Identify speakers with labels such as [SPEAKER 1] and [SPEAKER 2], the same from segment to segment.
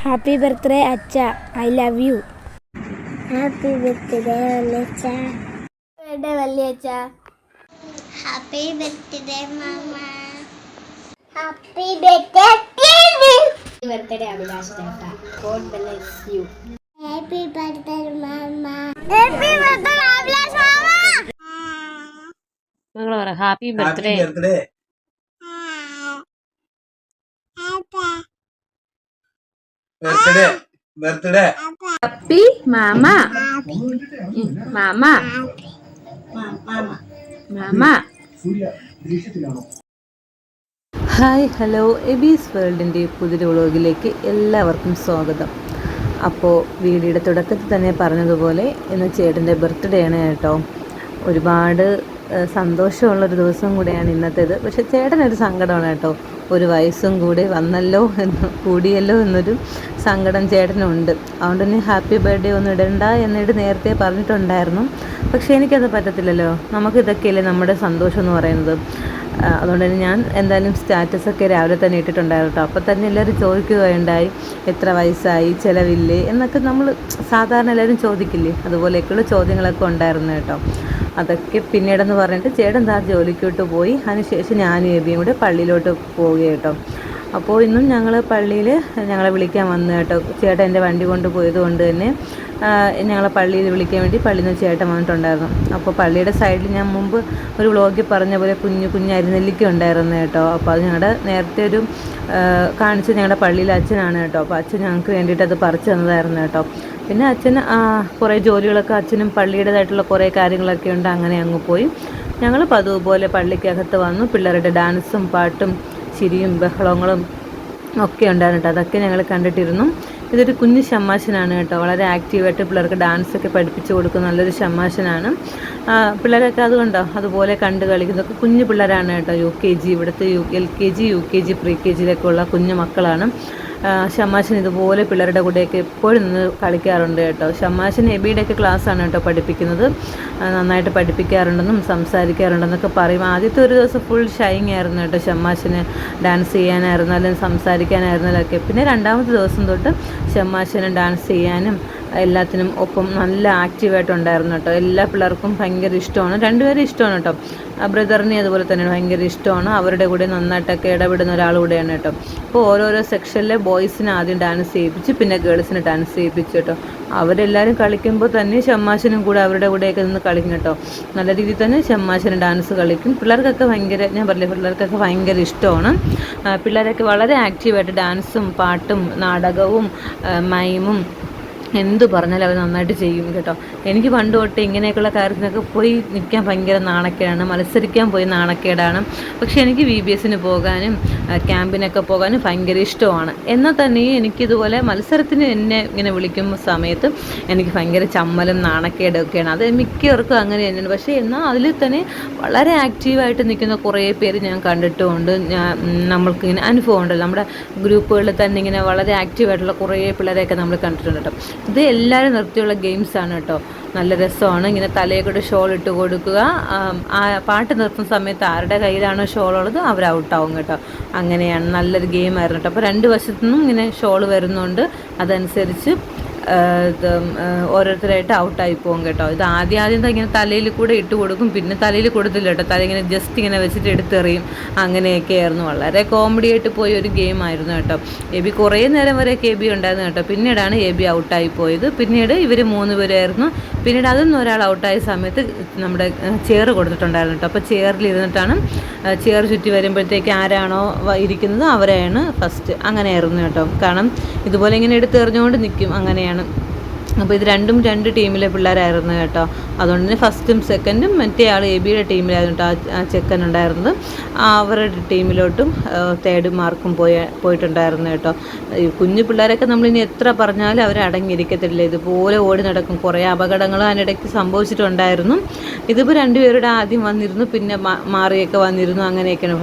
[SPEAKER 1] Happy birthday അച്ഛ, I love you. Happy birthday വല്യച്ഛ. വല്യച്ഛ. ഹാപ്പി ബർത്ത്ഡേ മാമ. ഹാപ്പി ബർത്ത്ഡേ ബർത്ത്ഡേ അഭിലാഷ് ചേട്ടാ. God bless you. Happy birthday മാമ. ഹാപ്പി ബർത്ത്ഡേ അഭിലാഷ് മാമ.
[SPEAKER 2] നിങ്ങൾ പറ happy birthday.
[SPEAKER 3] Birthday birthday
[SPEAKER 2] happy മാമ. മാമ മാമ. ഹായ് ഹലോ, എബീസ് വേൾഡിൻ്റെ പുതിയൊരു വ്ളോഗിലേക്ക് എല്ലാവർക്കും സ്വാഗതം. അപ്പോൾ വീഡിയോയുടെ തുടക്കത്തിൽ തന്നെ പറഞ്ഞതുപോലെ ഇന്ന് ചേട്ടൻ്റെ ബർത്ത്ഡേ ആണ് കേട്ടോ. ഒരുപാട് സന്തോഷമുള്ളൊരു ദിവസം കൂടെയാണ് ഇന്നത്തേത്. പക്ഷേ ചേട്ടനൊരു സങ്കടമാണ് കേട്ടോ, ഒരു വയസ്സും കൂടി വന്നല്ലോ കൂടിയല്ലോ എന്നൊരു സങ്കടം ചേട്ടനുണ്ട്. അതുകൊണ്ട് തന്നെ ഹാപ്പി ബർത്ത്ഡേ ഒന്നും ഇടണ്ട എന്നിട്ട് നേരത്തെ പറഞ്ഞിട്ടുണ്ടായിരുന്നു. പക്ഷേ എനിക്കത് പറ്റത്തില്ലല്ലോ, നമുക്കിതൊക്കെയല്ലേ നമ്മുടെ സന്തോഷം എന്ന് പറയുന്നത്. അതുകൊണ്ട് തന്നെ ഞാൻ എന്തായാലും സ്റ്റാറ്റസൊക്കെ രാവിലെ തന്നെ ഇട്ടിട്ടുണ്ടായിരുന്നു കേട്ടോ. അപ്പോൾ തന്നെ എല്ലാവരും ചോദിക്കുകയുണ്ടായി എത്ര വയസ്സായി, ചിലവില്ലേ എന്നൊക്കെ നമ്മൾ സാധാരണ എല്ലാവരും ചോദിക്കില്ലേ, അതുപോലെയൊക്കെയുള്ള ചോദ്യങ്ങളൊക്കെ ഉണ്ടായിരുന്നു കേട്ടോ. അതൊക്കെ പിന്നീടെന്ന് പറഞ്ഞിട്ട് ചേട്ടൻ ജോലിക്കോട്ട് പോയി. അതിനുശേഷം ഞാനും എബിയും കൂടെ പള്ളിയിലോട്ട് പോവുക കേട്ടോ. അപ്പോൾ ഇന്നും ഞങ്ങൾ പള്ളിയിൽ ഞങ്ങളെ വിളിക്കാൻ വന്നു കേട്ടോ. ചേട്ടൻ എൻ്റെ വണ്ടി കൊണ്ട് പോയത് കൊണ്ട് തന്നെ ഞങ്ങളെ പള്ളിയിൽ വിളിക്കാൻ വേണ്ടി പള്ളിയിൽ നിന്ന് ചേട്ടൻ വന്നിട്ടുണ്ടായിരുന്നു. അപ്പോൾ പള്ളിയുടെ സൈഡിൽ ഞാൻ മുമ്പ് ഒരു വ്ളോഗിൽ പറഞ്ഞ പോലെ കുഞ്ഞു അരിനെല്ലിക്ക ഉണ്ടായിരുന്നു കേട്ടോ. അപ്പോൾ അത് ഞങ്ങളുടെ നേരത്തെ ഒരു കാണിച്ച് ഞങ്ങളുടെ പള്ളിയിലെ അച്ഛനാണ് കേട്ടോ. അപ്പോൾ അച്ഛൻ ഞങ്ങൾക്ക് വേണ്ടിയിട്ട് അത് പറിച്ചു തന്നതായിരുന്നു കേട്ടോ. പിന്നെ അച്ഛൻ കുറേ ജോലികളൊക്കെ, അച്ഛനും പള്ളിയുടേതായിട്ടുള്ള കുറേ കാര്യങ്ങളൊക്കെ ഉണ്ട്. അങ്ങനെ അങ്ങ് പോയി. ഞങ്ങൾ പതിവുപോലെ പള്ളിക്കകത്ത് വന്നു. പിള്ളേരുടെ ഡാൻസും പാട്ടും ചിരിയും ബഹളങ്ങളും ഒക്കെ ഉണ്ടായിരുന്നു കേട്ടോ. അതൊക്കെ ഞങ്ങൾ കണ്ടിട്ടിരുന്നു. ഇതൊരു കുഞ്ഞു ഷമ്മാശനാണ് കേട്ടോ. വളരെ ആക്റ്റീവായിട്ട് പിള്ളേർക്ക് ഡാൻസൊക്കെ പഠിപ്പിച്ചു കൊടുക്കുന്ന നല്ലൊരു ഷമ്മാശനാണ്. പിള്ളേരൊക്കെ അതുകൊണ്ടോ അതുപോലെ കണ്ട് കളിക്കുന്നതൊക്കെ കുഞ്ഞു പിള്ളേരാണ് കേട്ടോ. UKG, ഇവിടുത്തെ LKG, UKG, പ്രീ KGയിലൊക്കെ ഉള്ള കുഞ്ഞു മക്കളാണ്. ഷമ്മാശൻ ഇതുപോലെ പിള്ളേരുടെ കൂടെയൊക്കെ എപ്പോഴും നിന്ന് കളിക്കാറുണ്ട് കേട്ടോ. ഷമ്മാശൻ എബിയുടെയൊക്കെ ക്ലാസ്സാണ് കേട്ടോ പഠിപ്പിക്കുന്നത്. നന്നായിട്ട് പഠിപ്പിക്കാറുണ്ടെന്നും സംസാരിക്കാറുണ്ടെന്നൊക്കെ പറയും. ആദ്യത്തെ ഒരു ദിവസം ഫുൾ ഷൈങ് ആയിരുന്നു കേട്ടോ ഷമ്മാശന്. ഡാൻസ് ചെയ്യാനായിരുന്നാലും സംസാരിക്കാനായിരുന്നാലൊക്കെ. പിന്നെ രണ്ടാമത്തെ ദിവസം തൊട്ട് ഷമ്മാശന് ഡാൻസ് ചെയ്യാനും എല്ലാത്തിനും ഒപ്പം നല്ല ആക്റ്റീവായിട്ടുണ്ടായിരുന്നു കേട്ടോ. എല്ലാ പിള്ളേർക്കും ഭയങ്കര ഇഷ്ടമാണ്. രണ്ടുപേരും ഇഷ്ടമാണ് കേട്ടോ. ബ്രദറിനെ അതുപോലെ തന്നെയാണ് ഭയങ്കര ഇഷ്ടമാണ്. അവരുടെ കൂടെ നന്നായിട്ടൊക്കെ ഇടപെടുന്ന ഒരാൾ കൂടെയാണ് കേട്ടോ. അപ്പോൾ ഓരോരോ സെക്ഷനിലെ ബോയ്സിനെ ആദ്യം ഡാൻസ് ചെയ്യിപ്പിച്ച് പിന്നെ ഗേൾസിനെ ഡാൻസ് ചെയ്യിപ്പിച്ചു കേട്ടോ. അവരെല്ലാവരും കളിക്കുമ്പോൾ തന്നെ ഷമ്മാശനും കൂടെ അവരുടെ കൂടെയൊക്കെ നിന്ന് കളിക്കും കേട്ടോ. നല്ല രീതിയിൽ തന്നെ ഷമ്മാശന് ഡാൻസ് കളിക്കും. പിള്ളേർക്കൊക്കെ ഭയങ്കര, ഞാൻ പറഞ്ഞില്ലേ, പിള്ളേർക്കൊക്കെ ഭയങ്കര ഇഷ്ടമാണ്. പിള്ളേരൊക്കെ വളരെ ആക്റ്റീവായിട്ട് ഡാൻസും പാട്ടും നാടകവും മൈമും എന്തു പറഞ്ഞാലും അവർ നന്നായിട്ട് ചെയ്യും കേട്ടോ. എനിക്ക് പണ്ട് തൊട്ട് ഇങ്ങനെയൊക്കെയുള്ള കാര്യത്തിനൊക്കെ പോയി നിൽക്കാൻ ഭയങ്കര നാണക്കേടാണ്, മത്സരിക്കാൻ പോയി നാണക്കേടാണ്. പക്ഷേ എനിക്ക് VBSന് പോകാനും ക്യാമ്പിനൊക്കെ പോകാനും ഭയങ്കര ഇഷ്ടമാണ്. എന്നാൽ തന്നെയും എനിക്കിതുപോലെ മത്സരത്തിന് എന്നെ ഇങ്ങനെ വിളിക്കുമ്പോൾ സമയത്ത് എനിക്ക് ഭയങ്കര ചമ്മലും നാണക്കേടൊക്കെയാണ്. അത് മിക്കവർക്കും അങ്ങനെ തന്നെയാണ്. പക്ഷേ എന്നാൽ അതിൽ തന്നെ വളരെ ആക്റ്റീവായിട്ട് നിൽക്കുന്ന കുറേ പേര് ഞാൻ കണ്ടിട്ടുമുണ്ട്. നമ്മൾക്കിങ്ങനെ അനുഭവം ഉണ്ടല്ലോ, നമ്മുടെ ഗ്രൂപ്പുകളിൽ തന്നെ ഇങ്ങനെ വളരെ ആക്റ്റീവായിട്ടുള്ള കുറേ പിള്ളേരെയൊക്കെ നമ്മൾ കണ്ടിട്ടുണ്ട് കേട്ടോ. ഇത് എല്ലാവരും നിർത്തിയുള്ള ഗെയിംസാണ് കേട്ടോ. നല്ല രസമാണ്. ഇങ്ങനെ തലയെ കൂടെ ഷോൾ ഇട്ട് കൊടുക്കുക. ആ പാട്ട് നിർത്തുന്ന സമയത്ത് ആരുടെ കയ്യിലാണോ ഷോൾ ഉള്ളത് അവർ ഔട്ടാവും കേട്ടോ. അങ്ങനെയാണ്. നല്ലൊരു ഗെയിമായിരുന്നു കേട്ടോ. അപ്പോൾ രണ്ട് വശത്തു നിന്നും ഇങ്ങനെ ഷോൾ വരുന്നുണ്ട്. അതനുസരിച്ച് ഓരോരുത്തരായിട്ട് ഔട്ടായി പോകും കേട്ടോ. ഇത് ആദ്യം ഇങ്ങനെ തലയിൽ കൂടെ ഇട്ട് കൊടുക്കും, പിന്നെ തലയിൽ കൊടുത്തില്ല കേട്ടോ. തല ഇങ്ങനെ ജസ്റ്റ് ഇങ്ങനെ വെച്ചിട്ട് എടുത്തെറിയും. അങ്ങനെയൊക്കെ ആയിരുന്നു. വളരെ കോമഡി ആയിട്ട് പോയ ഒരു ഗെയിമായിരുന്നു കേട്ടോ. എബി കുറേ നേരം വരെയൊക്കെ എബി ഉണ്ടായിരുന്നു കേട്ടോ. പിന്നീടാണ് എബി ഔട്ടായി പോയത്. പിന്നീട് ഇവർ 3 പേരായിരുന്നു. പിന്നീട് അതിൽ നിന്ന് ഒരാൾ ഔട്ടായ സമയത്ത് നമ്മുടെ ചെയർ കൊടുത്തിട്ടുണ്ടായിരുന്നു കേട്ടോ. അപ്പോൾ ചെയറിലിരുന്നിട്ടാണ്, ചെയർ ചുറ്റി വരുമ്പോഴത്തേക്ക് ആരാണോ ഇരിക്കുന്നത് അവരെയാണ് ഫസ്റ്റ്. അങ്ങനെയായിരുന്നു കേട്ടോ. കാരണം ഇതുപോലെ ഇങ്ങനെ എടുത്തെറിഞ്ഞുകൊണ്ട് നിൽക്കും. അങ്ങനെയാണ്. അപ്പോൾ ഇത് രണ്ടും 2 ടീമിലെ പിള്ളേരായിരുന്നു കേട്ടോ. അതുകൊണ്ട് തന്നെ ഫസ്റ്റും സെക്കൻഡും മറ്റേ ആൾ എബിയുടെ ടീമിലായിരുന്നു കേട്ടോ. ആ ചെക്കൻ ഉണ്ടായിരുന്നത് അവരുടെ ടീമിലോട്ടും 3rd മാർക്കും പോയിട്ടുണ്ടായിരുന്നു കേട്ടോ. ഈ കുഞ്ഞു പിള്ളേരൊക്കെ നമ്മളിനി എത്ര പറഞ്ഞാലും അവർ അടങ്ങിയിരിക്കത്തില്ല. ഇതുപോലെ ഓടി നടക്കും. കുറേ അപകടങ്ങൾ അതിനിടയ്ക്ക് സംഭവിച്ചിട്ടുണ്ടായിരുന്നു. ഇതിപ്പോൾ 2 പേരുടെ ആദ്യം വന്നിരുന്നു, പിന്നെ മാറിയൊക്കെ വന്നിരുന്നു. അങ്ങനെയൊക്കെയാണ്.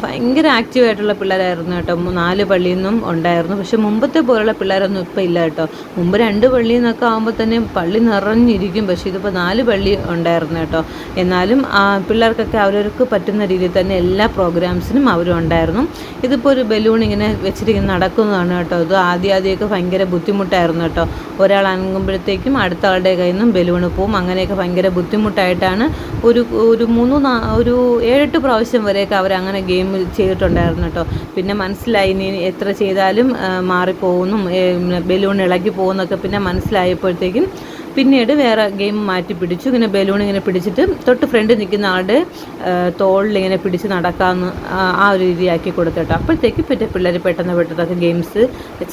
[SPEAKER 2] ഭയങ്കര ആക്റ്റീവായിട്ടുള്ള പിള്ളേരായിരുന്നു കേട്ടോ. 4 പള്ളിയിൽ നിന്നും ഉണ്ടായിരുന്നു. പക്ഷേ മുമ്പത്തെ പോലുള്ള പിള്ളേരൊന്നും ഇപ്പോൾ ഇല്ല കേട്ടോ. മുമ്പ് 2 2 പള്ളിയിൽ നിന്നൊക്കെ ആകുമ്പോൾ തന്നെ പള്ളി നിറഞ്ഞിരിക്കും. പക്ഷേ ഇതിപ്പോൾ 4 പള്ളി ഉണ്ടായിരുന്നു കേട്ടോ. എന്നാലും പിള്ളേർക്കൊക്കെ അവരവർക്ക് പറ്റുന്ന രീതിയിൽ തന്നെ എല്ലാ പ്രോഗ്രാംസിനും അവരും ഉണ്ടായിരുന്നു. ഇതിപ്പോൾ ഒരു ബലൂൺ ഇങ്ങനെ വെച്ചിരിക്കുന്ന നടക്കുന്നതാണ് കേട്ടോ. ഇത് ആദ്യമൊക്കെ ഭയങ്കര ബുദ്ധിമുട്ടായിരുന്നു കേട്ടോ. ഒരാൾ അനങ്ങുമ്പോഴത്തേക്കും അടുത്ത ആളുടെ കയ്യിൽ നിന്നും ബലൂൺ പോവും. അങ്ങനെയൊക്കെ ഭയങ്കര ബുദ്ധിമുട്ടായിട്ടാണ് ഒരു 7-8 പ്രാവശ്യം വരെയൊക്കെ അവരങ്ങനെ ഗെയിം ചെയ്തിട്ടുണ്ടായിരുന്നു കേട്ടോ. പിന്നെ മനസ്സിലായി ഇനി എത്ര ചെയ്താലും മാറിപ്പോകുന്നു, ബലൂൺ ഇളകി പോകുന്നൊക്കെ പിന്നെ മനസ്സിലായപ്പോഴത്തേക്കും പിന്നീട് വേറെ ഗെയിം മാറ്റി പിടിച്ചു. ഇങ്ങനെ ബലൂൺ ഇങ്ങനെ പിടിച്ചിട്ട് തൊട്ട് ഫ്രണ്ടിൽ നിൽക്കുന്ന ആളുടെ തോളിൽ ഇങ്ങനെ പിടിച്ച് നടക്കാമെന്ന് ആ ഒരു രീതിയാക്കി കൊടുത്തിട്ടോ. അപ്പോഴത്തേക്ക് പിള്ളേർ പെട്ടെന്നൊക്കെ ഗെയിംസ്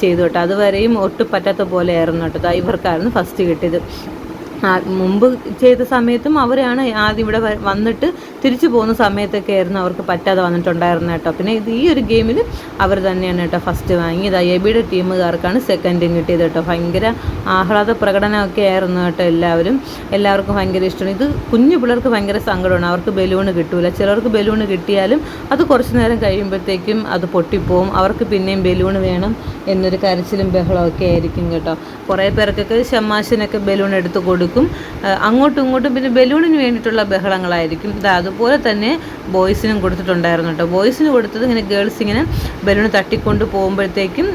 [SPEAKER 2] ചെയ്തു കേട്ടോ. അതുവരെയും ഒട്ടും പറ്റാത്ത പോലെ ആയിരുന്നു കേട്ടോ. ഇവർക്കായിരുന്നു ഫസ്റ്റ് കിട്ടിയത്. മുമ്പ് ചെയ്ത സമയത്തും അവരാണ് ആദ്യം ഇവിടെ വന്നിട്ട് തിരിച്ചു പോകുന്ന സമയത്തൊക്കെ ആയിരുന്നു അവർക്ക് പറ്റാതെ വന്നിട്ടുണ്ടായിരുന്നു കേട്ടോ. പിന്നെ ഈ ഒരു ഗെയിമിൽ അവർ തന്നെയാണ് കേട്ടോ ഫസ്റ്റ് വാങ്ങിയത്. എബിയുടെ ടീമുകാർക്കാണ് സെക്കൻഡും കിട്ടിയത് കേട്ടോ. ഭയങ്കര ആഹ്ലാദ പ്രകടനമൊക്കെ ആയിരുന്നു കേട്ടോ. എല്ലാവർക്കും ഭയങ്കര ഇഷ്ടമാണ്. ഇത് കുഞ്ഞു പിള്ളേർക്ക് ഭയങ്കര സങ്കടമാണ്. അവർക്ക് ബലൂണ് കിട്ടൂല. ചിലർക്ക് ബലൂണ് കിട്ടിയാലും അത് കുറച്ച് നേരം കഴിയുമ്പോഴത്തേക്കും അത് പൊട്ടിപ്പോവും. അവർക്ക് പിന്നെയും ബലൂണ് വേണം എന്നൊരു കരച്ചിലും ബഹളമൊക്കെ ആയിരിക്കും കേട്ടോ. കുറേ പേർക്കൊക്കെ ഷമാശിനൊക്കെ ബലൂൺ എടുത്ത് കൊടുക്കും. അങ്ങോട്ടും ഇങ്ങോട്ടും പിന്നെ ബലൂണിന് വേണ്ടിയിട്ടുള്ള ബഹളങ്ങളായിരിക്കും. അതുപോലെ തന്നെ ബോയ്സിനും കൊടുത്തിട്ടുണ്ടായിരുന്നു കേട്ടോ. ബോയ്സിന് കൊടുത്തത് ഇങ്ങനെ ഗേൾസ് ഇങ്ങനെ ബലൂൺ തട്ടിക്കൊണ്ട് പോകുമ്പോഴത്തേക്കും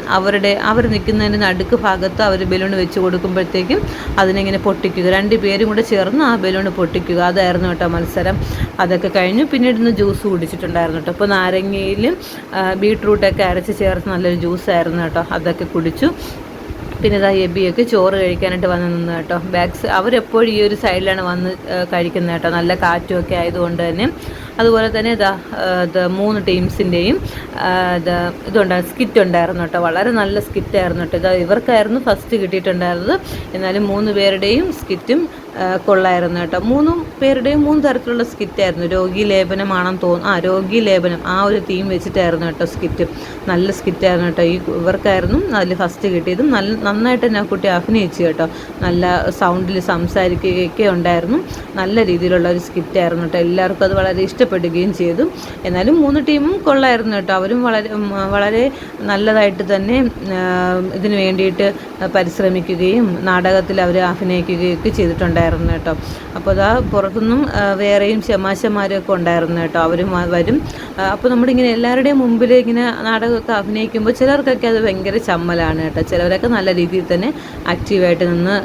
[SPEAKER 2] അവർ നിൽക്കുന്നതിൻ്റെ നടുക്ക് ഭാഗത്ത് അവർ ബലൂൺ വെച്ച് കൊടുക്കുമ്പോഴത്തേക്കും അതിനെങ്ങനെ പൊട്ടിക്കുക, 2 പേരും കൂടെ ചേർന്ന് ആ ബലൂൺ പൊട്ടിക്കുക. അതായിരുന്നു കേട്ടോ മത്സരം. അതൊക്കെ കഴിഞ്ഞു. പിന്നീട് ഇന്ന് ജ്യൂസ് കുടിച്ചിട്ടുണ്ടായിരുന്നു കേട്ടോ. അപ്പോൾ നാരങ്ങയിലും ബീട്രൂട്ടൊക്കെ അരച്ച് ചേർത്ത് നല്ലൊരു ജ്യൂസായിരുന്നു കേട്ടോ. അതൊക്കെ കുടിച്ചു. പിന്നെ എബിയൊക്കെ ചോറ് കഴിക്കാനായിട്ട് വന്ന് നിന്ന് കേട്ടോ. അവരെപ്പോഴും ഈ ഒരു സൈഡിലാണ് വന്ന് കഴിക്കുന്നത് കേട്ടോ. നല്ല കാറ്റുമൊക്കെ ആയതുകൊണ്ട് തന്നെ. അതുപോലെ തന്നെ 3 ടീംസിൻ്റെയും സ്കിറ്റ് ഉണ്ടായിരുന്നു കേട്ടോ. വളരെ നല്ല സ്കിറ്റായിരുന്നു കേട്ടോ. ഇവർക്കായിരുന്നു ഫസ്റ്റ് കിട്ടിയിട്ടുണ്ടായിരുന്നത്. എന്നാലും 3 പേരുടെയും സ്കിറ്റും കൊള്ളായിരുന്നു കേട്ടോ. 3 പേരുടെയും 3 തരത്തിലുള്ള സ്കിറ്റായിരുന്നു. രോഗി ലേപനമാണെന്ന് തോന്നുന്നു. രോഗി ലേപനം ആ ഒരു തീം വെച്ചിട്ടായിരുന്നു കേട്ടോ സ്കിറ്റ്. നല്ല സ്കിറ്റായിരുന്നു കേട്ടോ. ഇവർക്കായിരുന്നു അതിൽ ഫസ്റ്റ് കിട്ടിയതും. നന്നായിട്ട് തന്നെ ആ കുട്ടി അഭിനയിച്ചു കേട്ടോ. നല്ല സൗണ്ടിൽ സംസാരിക്കുകയൊക്കെ ഉണ്ടായിരുന്നു. നല്ല രീതിയിലുള്ള ഒരു സ്കിറ്റായിരുന്നു കേട്ടോ. എല്ലാവർക്കും അത് വളരെ ഇഷ്ടപ്പെടുകയും ചെയ്തു. എന്നാലും 3 ടീമും കൊള്ളായിരുന്നു കേട്ടോ. അവരും വളരെ നല്ലതായിട്ട് തന്നെ ഇതിന് വേണ്ടിയിട്ട് പരിശ്രമിക്കുകയും നാടകത്തിൽ അവർ അഭിനയിക്കുകയൊക്കെ ചെയ്തിട്ടുണ്ടായിരുന്നു കേട്ടോ. അപ്പോൾ പുറത്തുനിന്നും വേറെയും ശമാശന്മാരൊക്കെ ഉണ്ടായിരുന്നു കേട്ടോ. അവരും വരും. അപ്പോൾ നമ്മളിങ്ങനെ എല്ലാവരുടെയും മുമ്പിൽ ഇങ്ങനെ നാടകമൊക്കെ അഭിനയിക്കുമ്പോൾ ചിലർക്കൊക്കെ അത് ഭയങ്കര ചമ്മലാണ് കേട്ടോ. ചിലവരൊക്കെ നല്ല രീതിയിൽ തന്നെ ആക്റ്റീവായിട്ട് നിന്ന്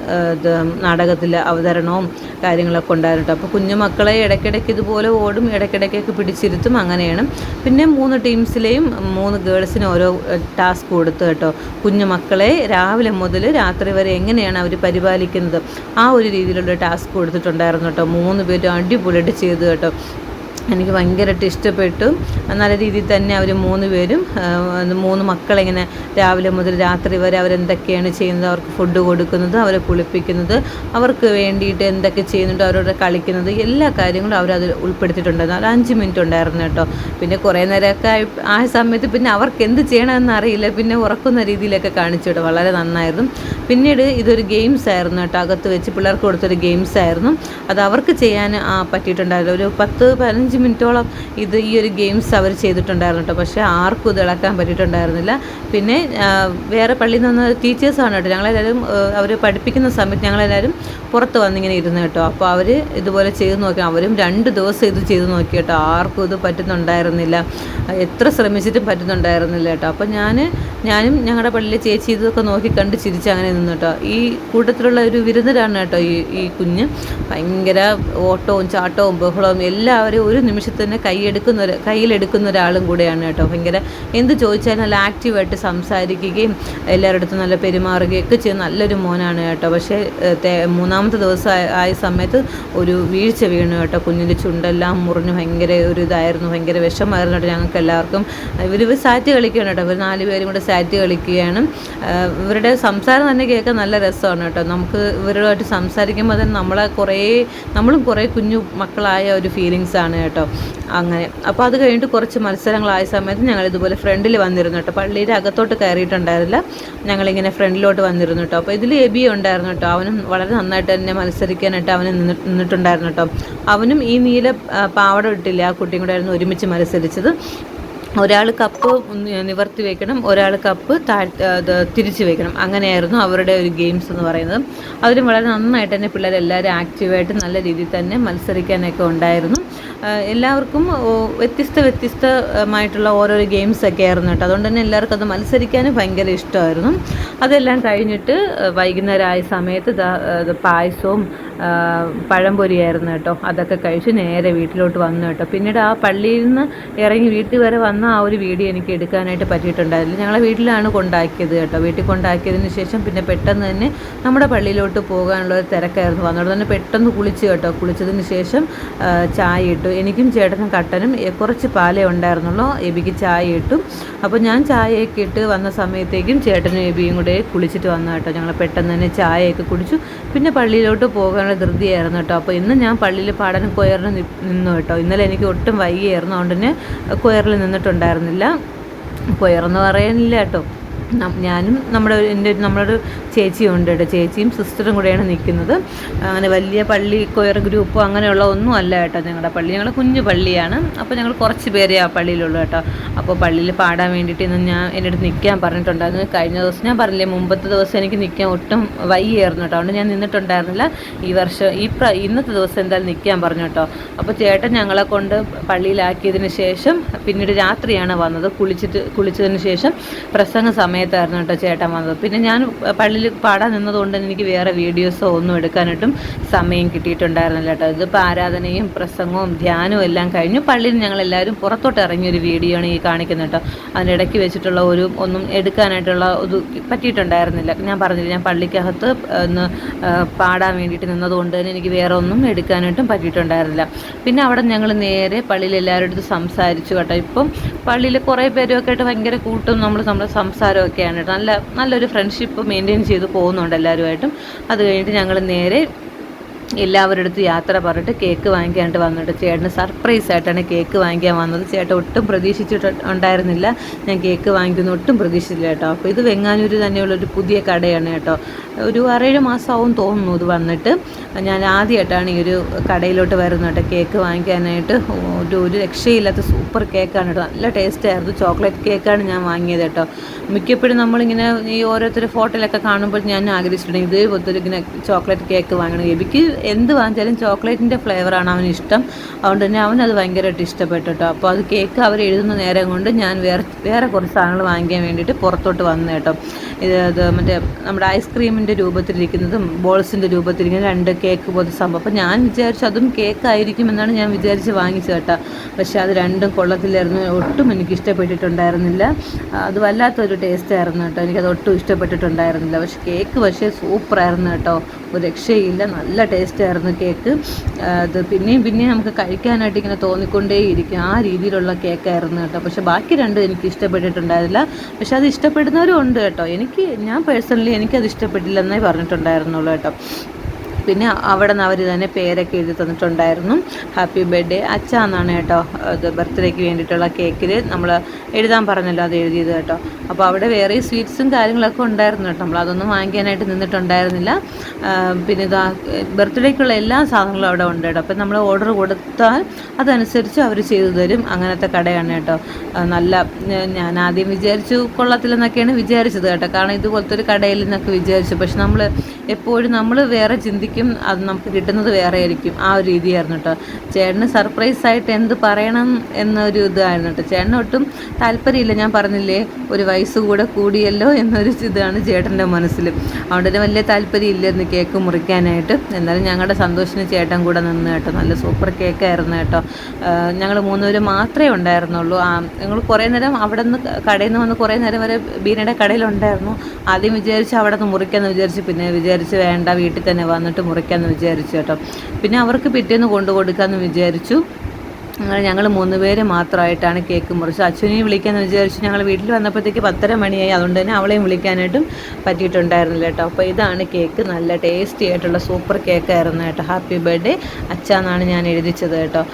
[SPEAKER 2] നാടകത്തിൽ അവതരണവും കാര്യങ്ങളൊക്കെ ഉണ്ടായിരുന്നു കേട്ടോ. അപ്പോൾ കുഞ്ഞുമക്കളെ ഇടയ്ക്കിടയ്ക്ക് ഇതുപോലെ ഓടും, ഇടയ്ക്കിടയ്ക്കൊക്കെ പിടിച്ചിരുത്തും. അങ്ങനെയാണ്. പിന്നെ 3 ടീംസിലെയും 3 ഗേൾസിന് ഓരോ ടാസ്ക് കൊടുത്തു കേട്ടോ. കുഞ്ഞുമക്കളെ രാവിലെ മുതൽ രാത്രി വരെ എങ്ങനെയാണ് അവർ പരിപാലിക്കുന്നത് ആ ഒരു രീതിയിലുള്ള ടാസ്ക് കൊടുത്തിട്ടുണ്ടായിരുന്നു കേട്ടോ. 3 പേരും അടിപൊളിയായിട്ട് ചെയ്തു കേട്ടോ. എനിക്ക് ഭയങ്കരമായിട്ട് ഇഷ്ടപ്പെട്ടു. നല്ല രീതിയിൽ തന്നെ അവർ 3 പേരും 3 മക്കളിങ്ങനെ രാവിലെ മുതൽ രാത്രി വരെ അവരെന്തൊക്കെയാണ് ചെയ്യുന്നത്, അവർക്ക് ഫുഡ് കൊടുക്കുന്നത്, അവരെ കുളിപ്പിക്കുന്നത്, അവർക്ക് വേണ്ടിയിട്ട് എന്തൊക്കെ ചെയ്യുന്നുണ്ട്, അവരോട് കളിക്കുന്നത്, എല്ലാ കാര്യങ്ങളും അവരത് ഉൾപ്പെടുത്തിയിട്ടുണ്ടായിരുന്നു. അത് 5 മിനിറ്റ് ഉണ്ടായിരുന്നു കേട്ടോ. പിന്നെ കുറേ നേരമൊക്കെ ആ സമയത്ത് പിന്നെ അവർക്ക് എന്ത് ചെയ്യണമെന്ന് അറിയില്ല. പിന്നെ ഉറക്കുന്ന രീതിയിലൊക്കെ കാണിച്ചു കേട്ടോ. വളരെ നന്നായിരുന്നു. പിന്നീട് ഇതൊരു ഗെയിംസ് ആയിരുന്നു കേട്ടോ. അകത്ത് വെച്ച് പിള്ളേർക്ക് കൊടുത്തൊരു ഗെയിംസ് ആയിരുന്നു. അത് അവർക്ക് ചെയ്യാൻ പറ്റിയിട്ടുണ്ടായിരുന്നു. ഒരു 10-15 മിനിറ്റോളം ഈ ഒരു ഗെയിംസ് അവർ ചെയ്തിട്ടുണ്ടായിരുന്നു കേട്ടോ. പക്ഷേ ആർക്കും ഇത് ഇളക്കാൻ പറ്റിയിട്ടുണ്ടായിരുന്നില്ല. പിന്നെ വേറെ പള്ളിയിൽ നിന്ന് ടീച്ചേഴ്സാണ് കേട്ടോ. ഞങ്ങളെല്ലാവരും അവർ പഠിപ്പിക്കുന്ന സമയത്ത് ഞങ്ങളെല്ലാവരും പുറത്ത് വന്നിങ്ങനെ ഇരുന്ന് കേട്ടോ. അപ്പോൾ അവർ ഇതുപോലെ ചെയ്ത് നോക്കി. അവരും 2 ദിവസം ഇത് ചെയ്ത് നോക്കി കേട്ടോ. ആർക്കും ഇത് പറ്റുന്നുണ്ടായിരുന്നില്ല. എത്ര ശ്രമിച്ചിട്ടും പറ്റുന്നുണ്ടായിരുന്നില്ല കേട്ടോ. അപ്പോൾ ഞാനും ഞങ്ങളുടെ പള്ളിയിലെ ചേച്ചി ഇതൊക്കെ നോക്കി കണ്ട് ചിരിച്ച് അങ്ങനെ നിന്ന് കേട്ടോ. ഈ കൂട്ടത്തിലുള്ള ഒരു വിരുദ്ധരാണ് കേട്ടോ ഈ കുഞ്ഞ്. ഭയങ്കര ഓട്ടവും ചാട്ടവും ബഹളവും എല്ലാവരും ഒരു നിമിഷത്തിൽ തന്നെ കയ്യിലെടുക്കുന്ന ഒരാളും കൂടെയാണ് കേട്ടോ. ഭയങ്കര എന്ത് ചോദിച്ചാലും നല്ല ആക്റ്റീവായിട്ട് സംസാരിക്കുകയും എല്ലാവരുടെ അടുത്തും നല്ല പെരുമാറുകയും ഒക്കെ ചെയ്യുന്ന നല്ലൊരു മോനാണ് കേട്ടോ. പക്ഷേ 3ാമത്തെ ദിവസം ആയ സമയത്ത് ഒരു വീഴ്ച വീണു കേട്ടോ. കുഞ്ഞിൻ്റെ ചുണ്ടെല്ലാം മുറിഞ്ഞ് ഭയങ്കര ഒരു ഇതായിരുന്നു. ഭയങ്കര വിഷമായിരുന്നു കേട്ടോ ഞങ്ങൾക്ക് എല്ലാവർക്കും. ഇവർ സാറ്റ് കളിക്കുകയാണ് കേട്ടോ. ഇവർ 4 പേരും കൂടെ സാറ്റ് കളിക്കുകയാണ്. ഇവരുടെ സംസാരം തന്നെ കേൾക്കാൻ നല്ല രസമാണ് കേട്ടോ. നമുക്ക് ഇവരുമായിട്ട് സംസാരിക്കുമ്പോൾ തന്നെ നമ്മളും കുറേ കുഞ്ഞു മക്കളായ ഒരു ഫീലിങ്സാണ് കേട്ടോ. അങ്ങനെ അപ്പോൾ അത് കഴിഞ്ഞിട്ട് കുറച്ച് മത്സരങ്ങളായ സമയത്ത് ഞങ്ങൾ ഇതുപോലെ ഫ്രണ്ടിൽ വന്നിരുന്നു കേട്ടോ. പള്ളിയുടെ അകത്തോട്ട് കയറിയിട്ടുണ്ടായിരുന്നില്ല. ഞങ്ങളിങ്ങനെ ഫ്രണ്ടിലോട്ട് വന്നിരുന്നു കേട്ടോ. അപ്പോൾ ഇതിൽ എബി ഉണ്ടായിരുന്നു കേട്ടോ. അവനും വളരെ നന്നായിട്ട് തന്നെ മത്സരിക്കാനായിട്ട് അവന് നിന്നിട്ടുണ്ടായിരുന്നു കേട്ടോ. അവനും ഈ നീല പാവട ഇട്ടില്ല ആ കുട്ടിയും കൂടെ ആയിരുന്നു ഒരുമിച്ച് മത്സരിച്ചത്. ഒരാൾ കപ്പ് നിവർത്തി വെക്കണം, ഒരാൾ കപ്പ് തിരിച്ച് വെക്കണം. അങ്ങനെയായിരുന്നു അവരുടെ ഒരു ഗെയിംസ് എന്ന് പറയുന്നത്. അതിലും വളരെ നന്നായിട്ട് തന്നെ പിള്ളേരെല്ലാവരും ആക്റ്റീവായിട്ട് നല്ല രീതിയിൽ തന്നെ മത്സരിക്കാനൊക്കെ ഉണ്ടായിരുന്നു. എല്ലാവർക്കും വ്യത്യസ്തമായിട്ടുള്ള ഓരോരോ ഗെയിംസൊക്കെ ആയിരുന്നു കേട്ടോ. അതുകൊണ്ട് തന്നെ എല്ലാവർക്കും അത് മത്സരിക്കാനും ഭയങ്കര ഇഷ്ടമായിരുന്നു. അതെല്ലാം കഴിഞ്ഞിട്ട് വൈകുന്നേരമായ സമയത്ത് പായസവും പഴംപൊരിയായിരുന്നു കേട്ടോ. അതൊക്കെ കഴിച്ച് നേരെ വീട്ടിലോട്ട് വന്നു കേട്ടോ. പിന്നീട് ആ പള്ളിയിൽ നിന്ന് ഇറങ്ങി വീട്ടിൽ വരെ വന്ന ആ ഒരു വീഡിയോ എനിക്ക് എടുക്കാനായിട്ട് പറ്റിയിട്ടുണ്ടായിരുന്നില്ല. ഞങ്ങളെ വീട്ടിലാണ് കൊണ്ടാക്കിയത് കേട്ടോ. വീട്ടിൽ കൊണ്ടാക്കിയതിന് ശേഷം പിന്നെ പെട്ടെന്ന് തന്നെ നമ്മുടെ പള്ളിയിലോട്ട് പോകാനുള്ള ഒരു തിരക്കായിരുന്നു. വന്നോട് തന്നെ പെട്ടെന്ന് കുളിച്ച് കേട്ടോ. കുളിച്ചതിന് ശേഷം ചായ ഇട്ടു. എനിക്കും ചേട്ടനും കട്ടനും കുറച്ച് പാലേ ഉണ്ടായിരുന്നുള്ളൂ. എബിക്ക് ചായ ഇട്ടു. അപ്പോൾ ഞാൻ ചായയൊക്കെ ഇട്ട് വന്ന സമയത്തേക്കും ചേട്ടനും എബിയും കൂടെ കുളിച്ചിട്ട് വന്നു കേട്ടോ. ഞങ്ങൾ പെട്ടെന്ന് തന്നെ ചായയൊക്കെ കുടിച്ചു. പിന്നെ പള്ളിയിലോട്ട് പോകാനുള്ള ധൃതിയായിരുന്നു കേട്ടോ. അപ്പോൾ ഇന്ന് ഞാൻ പള്ളിയിൽ പാടാൻ കൊയറിന് നിന്നു കേട്ടോ. ഇന്നലെ എനിക്ക് ഒട്ടും വൈകിയായിരുന്നു, അതുകൊണ്ട് തന്നെ കൊയറിൽ നിന്നിട്ടുണ്ടായിരുന്നില്ല. കൊയറെന്ന് പറയാനില്ല കേട്ടോ. ഞാനും നമ്മളൊരു ചേച്ചിയുണ്ട് കേട്ടോ. ചേച്ചിയും സിസ്റ്ററും കൂടെയാണ് നിൽക്കുന്നത്. അങ്ങനെ വലിയ പള്ളി കൊയർ ഗ്രൂപ്പോ അങ്ങനെയുള്ള ഒന്നും അല്ല കേട്ടോ ഞങ്ങളുടെ പള്ളി. ഞങ്ങളുടെ കുഞ്ഞു പള്ളിയാണ്. അപ്പോൾ ഞങ്ങൾ കുറച്ച് പേരെ ആ പള്ളിയിലുള്ളൂ കേട്ടോ. അപ്പോൾ പള്ളിയിൽ പാടാൻ വേണ്ടിയിട്ട് ഇന്ന് എൻ്റെ അടുത്ത് നിൽക്കാൻ പറഞ്ഞിട്ടുണ്ടായിരുന്നു. കഴിഞ്ഞ ദിവസം ഞാൻ പറഞ്ഞില്ലേ, മുമ്പത്തെ ദിവസം എനിക്ക് നിൽക്കാൻ ഒട്ടും വൈകിയായിരുന്നു കേട്ടോ. അതുകൊണ്ട് ഞാൻ നിന്നിട്ടുണ്ടായിരുന്നില്ല. ഈ വർഷം ഇന്നത്തെ ദിവസം എന്തായാലും നിൽക്കാൻ പറഞ്ഞു കേട്ടോ. അപ്പോൾ ചേട്ടൻ ഞങ്ങളെ കൊണ്ട് പള്ളിയിലാക്കിയതിന് ശേഷം പിന്നീട് രാത്രിയാണ് വന്നത്. കുളിച്ചതിന് ശേഷം പ്രസംഗ സമയത്തായിരുന്നു കേട്ടോ ചേട്ടൻ വന്നത്. പിന്നെ ഞാൻ പള്ളിയിൽ പാടാൻ നിന്നതുകൊണ്ട് എനിക്ക് വേറെ വീഡിയോസോ ഒന്നും എടുക്കാനായിട്ടും സമയം കിട്ടിയിട്ടുണ്ടായിരുന്നില്ല കേട്ടോ. ഇതിപ്പോൾ ആരാധനയും പ്രസംഗവും ധ്യാനവും എല്ലാം കഴിഞ്ഞു. പള്ളിയിൽ ഞങ്ങളെല്ലാവരും പുറത്തോട്ട് ഇറങ്ങിയൊരു വീഡിയോ ആണ് ഈ കാണിക്കുന്നത് കേട്ടോ. അതിനിടയ്ക്ക് വെച്ചിട്ടുള്ള ഒന്നും എടുക്കാനായിട്ടുള്ള ഇത് പറ്റിയിട്ടുണ്ടായിരുന്നില്ല. ഞാൻ പറഞ്ഞില്ല, ഞാൻ പള്ളിക്കകത്ത് ഒന്ന് പാടാൻ വേണ്ടിയിട്ട് നിന്നതുകൊണ്ട് തന്നെ എനിക്ക് വേറെ ഒന്നും എടുക്കാനായിട്ടും പറ്റിയിട്ടുണ്ടായിരുന്നില്ല. പിന്നെ അവിടെ ഞങ്ങൾ നേരെ പള്ളിയിൽ എല്ലാവരുടെ അടുത്ത് സംസാരിച്ചു കേട്ടോ. ഇപ്പം പള്ളിയിൽ കുറേ പേരൊക്കെ ആയിട്ട് ഭയങ്കര കൂട്ടും നമ്മൾ സംസാരമൊക്കെയാണ് കേട്ടോ. നല്ലൊരു ഫ്രണ്ട്ഷിപ്പ് മെയിൻറ്റെയിൻ ചെയ്ത് പോകുന്നുണ്ട് എല്ലാവരുമായിട്ടും. അത് കഴിഞ്ഞിട്ട് ഞങ്ങൾ നേരെ എല്ലാവരുടെ അടുത്ത് യാത്ര പറഞ്ഞിട്ട് കേക്ക് വാങ്ങിക്കാനായിട്ട് വന്നിട്ട് ചേട്ടന് സർപ്രൈസ് ആയിട്ടാണ് കേക്ക് വാങ്ങിക്കാൻ വന്നത്. ചേട്ടൻ ഒട്ടും പ്രതീക്ഷിച്ചിട്ടുണ്ടായിരുന്നില്ല ഞാൻ കേക്ക് വാങ്ങിക്കുന്ന, ഒട്ടും പ്രതീക്ഷിച്ചില്ല കേട്ടോ. അപ്പോൾ ഇത് വെങ്ങാനൂർ തന്നെയുള്ളൊരു പുതിയ കടയാണ് കേട്ടോ. ഒരു 6-7 മാസമാവും തോന്നുന്നു ഇത് വന്നിട്ട്. ഞാൻ ആദ്യമായിട്ടാണ് ഈ ഒരു കടയിലോട്ട് വരുന്നത് കേട്ടോ കേക്ക് വാങ്ങിക്കാനായിട്ട്. ഒരു രക്ഷയില്ലാത്ത സൂപ്പർ കേക്കാണ് കേട്ടോ. നല്ല ടേസ്റ്റായിരുന്നു. ചോക്ലേറ്റ് കേക്കാണ് ഞാൻ വാങ്ങിയത് കേട്ടോ. മിക്കപ്പോഴും നമ്മളിങ്ങനെ ഈ ഓരോരുത്തർ ഫോട്ടോയിലൊക്കെ കാണുമ്പോൾ ഞാൻ ആഗ്രഹിച്ചിട്ടുണ്ട് ഇതേപോലത്തെ ഇങ്ങനെ ചോക്ലേറ്റ് കേക്ക് വാങ്ങണം. എനിക്ക് എന്ത് വാങ്ങിച്ചാലും ചോക്ലേറ്റിൻ്റെ ഫ്ലേവറാണ് അവന് ഇഷ്ടം. അതുകൊണ്ട് തന്നെ അവനത് ഭയങ്കരമായിട്ട് ഇഷ്ടപ്പെട്ടു കേട്ടോ. അപ്പോൾ അത് കേക്ക് അവർ എഴുതുന്ന നേരം കൊണ്ട് ഞാൻ വേറെ കുറച്ച് സാധനങ്ങൾ വാങ്ങിക്കാൻ വേണ്ടിയിട്ട് പുറത്തോട്ട് വന്നു കേട്ടോ. ഇത് മറ്റേ നമ്മുടെ ഐസ്ക്രീമിൻ്റെ രൂപത്തിലിരിക്കുന്നതും ബോൾസിൻ്റെ രൂപത്തിലിരിക്കുന്ന 2 കേക്ക് പോലത്തെ സംഭവം. അപ്പോൾ ഞാൻ വിചാരിച്ചു അതും കേക്ക് ആയിരിക്കും എന്നാണ് ഞാൻ വിചാരിച്ച് വാങ്ങിച്ചത് കേട്ടോ. പക്ഷേ അത് രണ്ടും കൊള്ളത്തില്ലായിരുന്നു. ഒട്ടും എനിക്ക് ഇഷ്ടപ്പെട്ടിട്ടുണ്ടായിരുന്നില്ല. അത് വല്ലാത്തൊരു ടേസ്റ്റ് ആയിരുന്നു കേട്ടോ. എനിക്കത് ഒട്ടും ഇഷ്ടപ്പെട്ടിട്ടുണ്ടായിരുന്നില്ല. പക്ഷേ സൂപ്പറായിരുന്നു കേട്ടോ. ഒരു രക്ഷയില്ല. നല്ല ടേസ്റ്റ് ആയിരുന്നു കേക്ക്. അത് പിന്നെയും നമുക്ക് കഴിക്കാനായിട്ട് ഇങ്ങനെ തോന്നിക്കൊണ്ടേയിരിക്കും. ആ രീതിയിലുള്ള കേക്കായിരുന്നു കേട്ടോ. പക്ഷേ ബാക്കി 2 എനിക്ക് ഇഷ്ടപ്പെട്ടിട്ടുണ്ടായിരുന്നില്ല. പക്ഷെ അത് ഇഷ്ടപ്പെടുന്നവരും ഉണ്ട് കേട്ടോ. ഞാൻ പേഴ്സണലി എനിക്കത് ഇഷ്ടപ്പെട്ടില്ലെന്നേ പറഞ്ഞിട്ടുണ്ടായിരുന്നുള്ളൂ കേട്ടോ. പിന്നെ അവിടെ നിന്ന് അവർ തന്നെ പേരൊക്കെ എഴുതി തന്നിട്ടുണ്ടായിരുന്നു. ഹാപ്പി ബർത്ത്ഡേ അച്ഛ എന്നാണ് കേട്ടോ. അത് ബർത്ത്ഡേക്ക് വേണ്ടിയിട്ടുള്ള കേക്കിൽ നമ്മൾ എഴുതാൻ പറഞ്ഞല്ലോ, അത് എഴുതിയത് കേട്ടോ. അപ്പോൾ അവിടെ വേറെ സ്വീറ്റ്സും കാര്യങ്ങളൊക്കെ ഉണ്ടായിരുന്നു കേട്ടോ. നമ്മളതൊന്നും വാങ്ങിക്കാനായിട്ട് നിന്നിട്ടുണ്ടായിരുന്നില്ല. പിന്നെ ഇതാ ബർത്ത്ഡേക്കുള്ള എല്ലാ സാധനങ്ങളും അവിടെ ഉണ്ട് കേട്ടോ. അപ്പം നമ്മൾ ഓർഡർ കൊടുത്താൽ അതനുസരിച്ച് അവർ ചെയ്തു തരും. അങ്ങനത്തെ കടയാണ് കേട്ടോ. ഞാൻ ആദ്യം വിചാരിച്ചു കൊള്ളത്തില്ലെന്നൊക്കെയാണ് വിചാരിച്ചത് കേട്ടോ. കാരണം ഇതുപോലത്തെ ഒരു കടയിൽ നിന്നൊക്കെ വിചാരിച്ചു. പക്ഷെ നമ്മൾ വേറെ ചിന്തിക്കും, അത് നമുക്ക് കിട്ടുന്നത് വേറെ ആയിരിക്കും. ആ ഒരു രീതിയായിരുന്നു കേട്ടോ. ചേട്ടന് സർപ്രൈസായിട്ട് എന്ത് പറയണം എന്നൊരു ഇതായിരുന്നു കേട്ടോ. ചേട്ടന് ഒട്ടും താല്പര്യമില്ല. ഞാൻ പറഞ്ഞില്ലേ, ഒരു വയസ്സ് കൂടിയല്ലോ എന്നൊരു ഇതാണ് ചേട്ടൻ്റെ മനസ്സിൽ. അതുകൊണ്ട് തന്നെ വലിയ താല്പര്യമില്ലായിരുന്നു കേക്ക് മുറിക്കാനായിട്ട്. എന്നാലും ഞങ്ങളുടെ സന്തോഷത്തിന് ചേട്ടൻ കൂടെ നിന്ന് കേട്ടോ. നല്ല സൂപ്പർ കേക്കായിരുന്നു കേട്ടോ. ഞങ്ങൾ 3 പേര് മാത്രമേ ഉണ്ടായിരുന്നുള്ളൂ. ഞങ്ങൾ കുറേ നേരം അവിടെ നിന്ന് കടയിൽ നിന്ന് വന്ന് കുറേ നേരം വരെ ബീനയുടെ കടയിലുണ്ടായിരുന്നു. ആദ്യം വിചാരിച്ച് അവിടെ നിന്ന് മുറിക്കാമെന്ന് വിചാരിച്ച്, പിന്നെ വിചാരിച്ച് വേണ്ട, വീട്ടിൽ തന്നെ വന്നിട്ട് മുറിക്കാമെന്ന് വിചാരിച്ചു കേട്ടോ. പിന്നെ അവർക്ക് പിറ്റേന്ന് കൊടുക്കാമെന്ന് വിചാരിച്ചു. അങ്ങനെ ഞങ്ങൾ 3 പേര് മാത്രമായിട്ടാണ് കേക്ക് മുറിച്ചത്. അച്ഛനെയും വിളിക്കാമെന്ന് വിചാരിച്ചു. ഞങ്ങൾ വീട്ടിൽ വന്നപ്പോഴത്തേക്ക് 10:30 മണിയായി. അതുകൊണ്ട് തന്നെ അവളെയും വിളിക്കാനായിട്ടും പറ്റിയിട്ടുണ്ടായിരുന്നില്ല കേട്ടോ. അപ്പോൾ ഇതാണ് കേക്ക്. നല്ല ടേസ്റ്റി ആയിട്ടുള്ള സൂപ്പർ കേക്കായിരുന്നു കേട്ടോ. ഹാപ്പി ബർത്ത്ഡേ അച്ഛ എന്നാണ് ഞാൻ എഴുതിച്ചത് കേട്ടോ.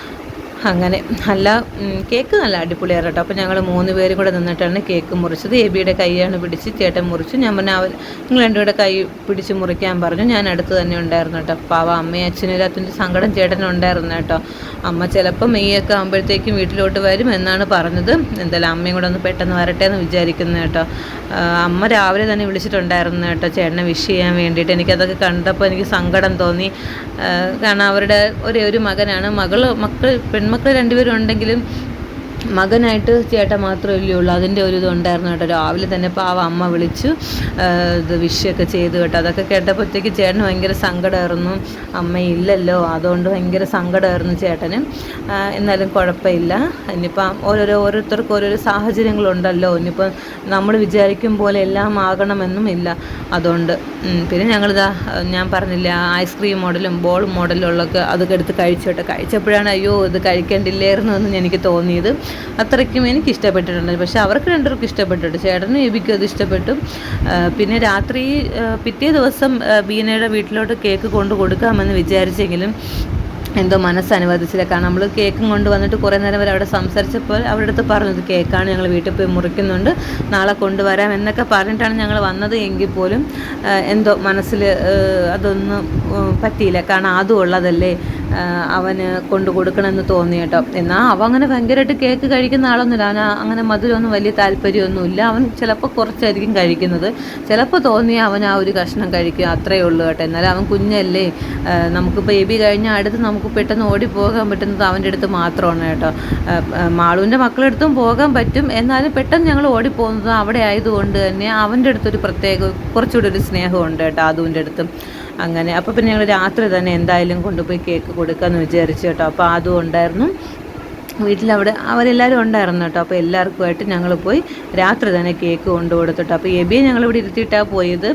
[SPEAKER 2] അങ്ങനെ അല്ല കേക്ക് നല്ല അടിപൊളിയായിരുന്നു കേട്ടോ. അപ്പോൾ ഞങ്ങൾ 3 പേരും കൂടെ നിന്നിട്ടാണ് കേക്ക് മുറിച്ചത്. എബിയുടെ കൈയാണ് പിടിച്ച് ചേട്ടൻ മുറിച്ചു. ഞാൻ പറഞ്ഞു നിങ്ങൾ രണ്ടുകൂടെ കൈ പിടിച്ച് മുറിക്കാൻ പറഞ്ഞു. ഞാൻ അടുത്ത് തന്നെ ഉണ്ടായിരുന്നു കേട്ടോ. പാവ അമ്മയും അച്ഛനില്ലാത്തതിൻ്റെ സങ്കടം ചേട്ടനുണ്ടായിരുന്നു കേട്ടോ. അമ്മ ചിലപ്പോൾ മെയ്യൊക്കെ ആകുമ്പോഴത്തേക്കും വീട്ടിലോട്ട് വരും എന്നാണ് പറഞ്ഞത്. എന്തായാലും അമ്മയും കൂടെ ഒന്ന് പെട്ടെന്ന് വരട്ടെ എന്ന് വിചാരിക്കുന്നു കേട്ടോ. അമ്മ രാവിലെ തന്നെ വിളിച്ചിട്ടുണ്ടായിരുന്നു കേട്ടോ ചേട്ടനെ വിഷ് ചെയ്യാൻ വേണ്ടിയിട്ട്. എനിക്കതൊക്കെ കണ്ടപ്പോൾ എനിക്ക് സങ്കടം തോന്നി. കാരണം അവരുടെ ഒരു മകനാണ്. പെൺമക്കൾ 2 പേരും ഉണ്ടെങ്കിലും മകനായിട്ട് ചേട്ടൻ മാത്രമല്ലേ ഉള്ളൂ. അതിൻ്റെ ഒരു ഇതുണ്ടായിരുന്നു കേട്ടോ. രാവിലെ തന്നെ പാവ അമ്മ വിളിച്ചു ഇത് വിഷയൊക്കെ ചെയ്തു കേട്ടോ. അതൊക്കെ കേട്ടപ്പോഴത്തേക്ക് ചേട്ടന് ഭയങ്കര സങ്കടമായിരുന്നു. അമ്മയില്ലല്ലോ, അതുകൊണ്ട് ഭയങ്കര സങ്കടമായിരുന്നു ചേട്ടന്. എന്നാലും കുഴപ്പമില്ല. ഇനിയിപ്പം ഓരോരുത്തർക്കും ഓരോരോ സാഹചര്യങ്ങളുണ്ടല്ലോ. ഇനിയിപ്പം നമ്മൾ വിചാരിക്കും പോലെ എല്ലാം ആകണമെന്നും ഇല്ല. അതുകൊണ്ട് പിന്നെ ഞാൻ പറഞ്ഞില്ല ഐസ്ക്രീം മോഡലും ബോൾ മോഡലും ഉള്ളൊക്കെ അതൊക്കെ എടുത്ത് കഴിച്ചോട്ടെ. കഴിച്ചപ്പോഴാണ് അയ്യോ ഇത് കഴിക്കേണ്ടില്ലായിരുന്നു എന്ന് എനിക്ക് തോന്നിയത്. അത്രയ്ക്കും എനിക്ക് ഇഷ്ടപ്പെട്ടിട്ടുണ്ട്. പക്ഷേ അവർക്ക് 2 പേർക്കും ഇഷ്ടപ്പെട്ടിട്ട്, ചേട്ടനും എബിക്കും അത് ഇഷ്ടപ്പെട്ടു. പിന്നെ രാത്രി പിറ്റേ ദിവസം ബീനയുടെ വീട്ടിലോട്ട് കേക്ക് കൊണ്ട് കൊടുക്കാമെന്ന് വിചാരിച്ചെങ്കിലും എന്തോ മനസ്സനുവദിച്ചില്ല. കാരണം നമ്മൾ കേക്കും കൊണ്ട് വന്നിട്ട് കുറേ നേരം വരെ അവിടെ സംസാരിച്ചപ്പോൾ അവിടെ അടുത്ത് പറഞ്ഞത് കേക്കാണ്, ഞങ്ങൾ വീട്ടിൽ പോയി മുറിക്കുന്നുണ്ട്, നാളെ കൊണ്ടുവരാം എന്നൊക്കെ പറഞ്ഞിട്ടാണ് ഞങ്ങൾ വന്നത്. എങ്കിൽ പോലും എന്തോ മനസ്സിൽ അതൊന്നും പറ്റിയില്ല. കാരണം അതും ഉള്ളതല്ലേ, അവന് കൊണ്ടു കൊടുക്കണമെന്ന് തോന്നി കേട്ടോ. എന്നാൽ അവൻ അങ്ങനെ ഭയങ്കരമായിട്ട് കേക്ക് കഴിക്കുന്ന ആളൊന്നുമില്ല. അവന് അങ്ങനെ മധുരമൊന്നും വലിയ താല്പര്യമൊന്നുമില്ല. അവൻ ചിലപ്പോൾ കുറച്ചായിരിക്കും കഴിക്കുന്നത്. ചിലപ്പോൾ തോന്നിയാൽ അവൻ ആ ഒരു കഷ്ണം കഴിക്കുക, അത്രയേ ഉള്ളൂ കേട്ടോ. എന്നാലും അവൻ കുഞ്ഞല്ലേ. നമുക്കിപ്പോൾ എബി കഴിഞ്ഞാൽ അടുത്ത് നമുക്ക് പെട്ടെന്ന് ഓടിപ്പോകാൻ പറ്റുന്നത് അവൻ്റെ അടുത്ത് മാത്രമാണ് കേട്ടോ. മാളുവിൻ്റെ മക്കളെടുത്തും പോകാൻ പറ്റും. എന്നാലും പെട്ടെന്ന് ഞങ്ങൾ ഓടിപ്പോകുന്നത് അവിടെ ആയതുകൊണ്ട് തന്നെ അവൻ്റെ അടുത്തൊരു കുറച്ചുകൂടി ഒരു സ്നേഹമുണ്ട് കേട്ടോ അതുവിൻ്റെ അടുത്തും. അങ്ങനെ അപ്പോൾ പിന്നെ ഞങ്ങൾ രാത്രി തന്നെ എന്തായാലും കൊണ്ടുപോയി കേക്ക് കൊടുക്കാമെന്ന് വിചാരിച്ചു കേട്ടോ. അപ്പോൾ അതും ഉണ്ടായിരുന്നു വീട്ടിലവിടെ, അവരെല്ലാവരും ഉണ്ടായിരുന്നു കേട്ടോ. അപ്പോൾ എല്ലാവർക്കുമായിട്ട് ഞങ്ങൾ പോയി രാത്രി തന്നെ കേക്ക് കൊണ്ടു കൊടുത്തിട്ടോ. അപ്പോൾ എബിയെ ഞങ്ങളിവിടെ ഇരുത്തിയിട്ടാണ് പോയത്.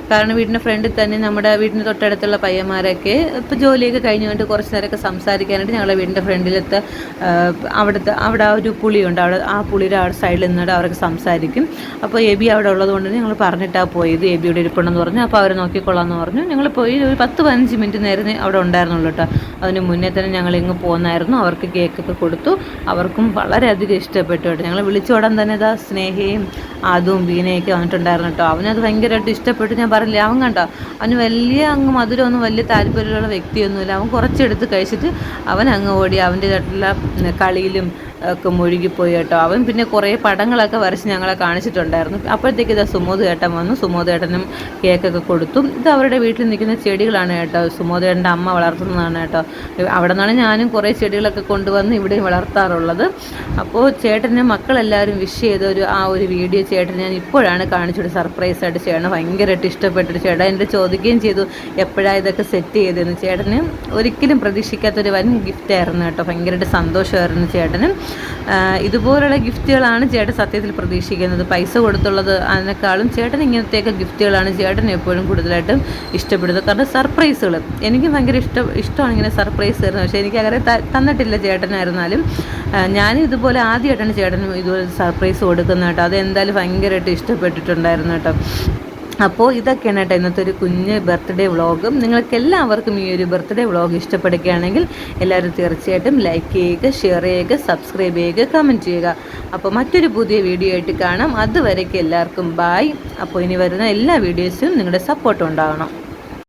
[SPEAKER 2] കാരണം വീടിൻ്റെ ഫ്രണ്ടിൽ തന്നെ നമ്മുടെ വീടിൻ്റെ തൊട്ടടുത്തുള്ള പയ്യന്മാരൊക്കെ ഇപ്പോൾ ജോലിയൊക്കെ കഴിഞ്ഞുകൊണ്ട് കുറച്ച് നേരമൊക്കെ സംസാരിക്കാനായിട്ട് ഞങ്ങളുടെ വീടിൻ്റെ ഫ്രണ്ടിലത്തെ അവിടെ ആ ഒരു പുളിയുണ്ട്, ആ പുളിയുടെ ആ സൈഡിൽ നിന്നിട്ട് അവരൊക്കെ സംസാരിക്കും. അപ്പോൾ എബി അവിടെ ഉള്ളതുകൊണ്ട് ഞങ്ങൾ പറഞ്ഞിട്ടാണ് പോയത്. എബിയുടെ ഇരിപ്പുണ്ടെന്ന് പറഞ്ഞു. അപ്പോൾ അവർ നോക്കിക്കൊള്ളാമെന്ന് പറഞ്ഞു. ഞങ്ങൾ പോയി ഒരു 10-15 മിനിറ്റ് നേരം അവിടെ ഉണ്ടായിരുന്നുള്ളൂ കേട്ടോ. അതിന് മുന്നേ തന്നെ ഞങ്ങൾ ഇങ്ങ് പോകുന്നായിരുന്നു. അവർക്ക് കേക്കൊക്കെ കൊടുത്തു. അവർക്കും വളരെയധികം ഇഷ്ടപ്പെട്ടു കേട്ടോ. ഞങ്ങൾ വിളിച്ചോടാൻ തന്നെ ഇതാ സ്നേഹയും അതും ബീനയൊക്കെ വന്നിട്ടുണ്ടായിരുന്നു കേട്ടോ. അവനത് ഭയങ്കരമായിട്ട് ഇഷ്ടപ്പെട്ടു. ഞാൻ പറഞ്ഞില്ലേ, അവൻ കണ്ടോ, അവന് വലിയ അങ്ങ് മധുരമൊന്നും വലിയ താല്പര്യമുള്ള വ്യക്തിയൊന്നുമില്ല. അവൻ കുറച്ചെടുത്ത് കഴിച്ചിട്ട് അവൻ അങ്ങ് ഓടി അവൻ്റേതായിട്ടുള്ള കളിയിലും ഒക്കെ മുഴുകിപ്പോയി കേട്ടോ. അവൻ പിന്നെ കുറേ പടങ്ങളൊക്കെ വരച്ച് ഞങ്ങളെ കാണിച്ചിട്ടുണ്ടായിരുന്നു. അപ്പോഴത്തേക്ക് ഇതാ സുമോദേട്ടൻ വന്നു. സുമോദേട്ടനും കേക്കൊക്കെ കൊടുത്തു. ഇത് അവരുടെ വീട്ടിൽ നിൽക്കുന്ന ചെടികളാണ് കേട്ടോ. സുമോദേട്ടൻ്റെ അമ്മ വളർത്തുന്നതാണ് കേട്ടോ. അവിടെ നിന്നാണ് ഞാനും കുറേ ചെടികളൊക്കെ കൊണ്ടുവന്ന് ഇവിടെ വളർത്താറുള്ളത്. അപ്പോൾ ചേട്ടന് മക്കളെല്ലാവരും വിഷ് ചെയ്ത ആ ഒരു വീഡിയോ ചേട്ടൻ ഞാൻ ഇപ്പോഴാണ് കാണിച്ചിട്ട് സർപ്രൈസായിട്ട് ചേട്ടന് ഭയങ്കരമായിട്ട് ഇഷ്ടപ്പെട്ടിട്ട് ചേട്ടൻ എൻ്റെ ചോദിക്കുകയും ചെയ്തു എപ്പോഴാണ് ഇതൊക്കെ സെറ്റ് ചെയ്തതെന്ന്. ചേട്ടന് ഒരിക്കലും പ്രതീക്ഷിക്കാത്തൊരു വൻ ഗിഫ്റ്റായിരുന്നു കേട്ടോ. ഭയങ്കരമായിട്ട് സന്തോഷമായിരുന്നു ചേട്ടന്. ഇതുപോലുള്ള ഗിഫ്റ്റുകളാണ് ചേട്ടൻ സത്യത്തിൽ പ്രതീക്ഷിക്കുന്നത്. പൈസ കൊടുത്തുള്ളത് അതിനേക്കാളും ചേട്ടൻ ഇങ്ങനത്തെയൊക്കെ ഗിഫ്റ്റുകളാണ് ചേട്ടൻ എപ്പോഴും കൂടുതലായിട്ടും ഇഷ്ടപ്പെടുന്നത്. കാരണം സർപ്രൈസുകൾ എനിക്ക് ഭയങ്കര ഇഷ്ടമാണ് ഇങ്ങനെ സർപ്രൈസ് തരുന്നത്. പക്ഷേ എനിക്ക് അങ്ങനെ തന്നിട്ടില്ല ചേട്ടനായിരുന്നാലും. ഞാനും ഇതുപോലെ ആദ്യമായിട്ടാണ് ചേട്ടനും ഇതുപോലെ സർപ്രൈസ് കൊടുക്കുന്നത് കേട്ടോ. അതെന്തായാലും ഭയങ്കരമായിട്ട് ഇഷ്ടപ്പെട്ടിട്ടുണ്ടായിരുന്നു കേട്ടോ. അപ്പോൾ ഇതൊക്കെയാണ് കേട്ടോ ഇന്നത്തെ ഒരു കുഞ്ഞ് ബർത്ത്ഡേ വ്ളോഗും. നിങ്ങൾക്ക് എല്ലാവർക്കും ഈ ഒരു ബർത്ത്ഡേ വ്ളോഗ് ഇഷ്ടപ്പെടുകയാണെങ്കിൽ എല്ലാവരും തീർച്ചയായിട്ടും ലൈക്ക് ചെയ്യുക, ഷെയർ ചെയ്യുക, സബ്സ്ക്രൈബ് ചെയ്യുക, കമൻറ്റ് ചെയ്യുക. അപ്പോൾ മറ്റൊരു പുതിയ വീഡിയോ ആയിട്ട് കാണാം. അതുവരേക്കും എല്ലാവർക്കും ബായ്. അപ്പോൾ ഇനി വരുന്ന എല്ലാ വീഡിയോസിലും നിങ്ങളുടെ സപ്പോർട്ട് ഉണ്ടാവണം.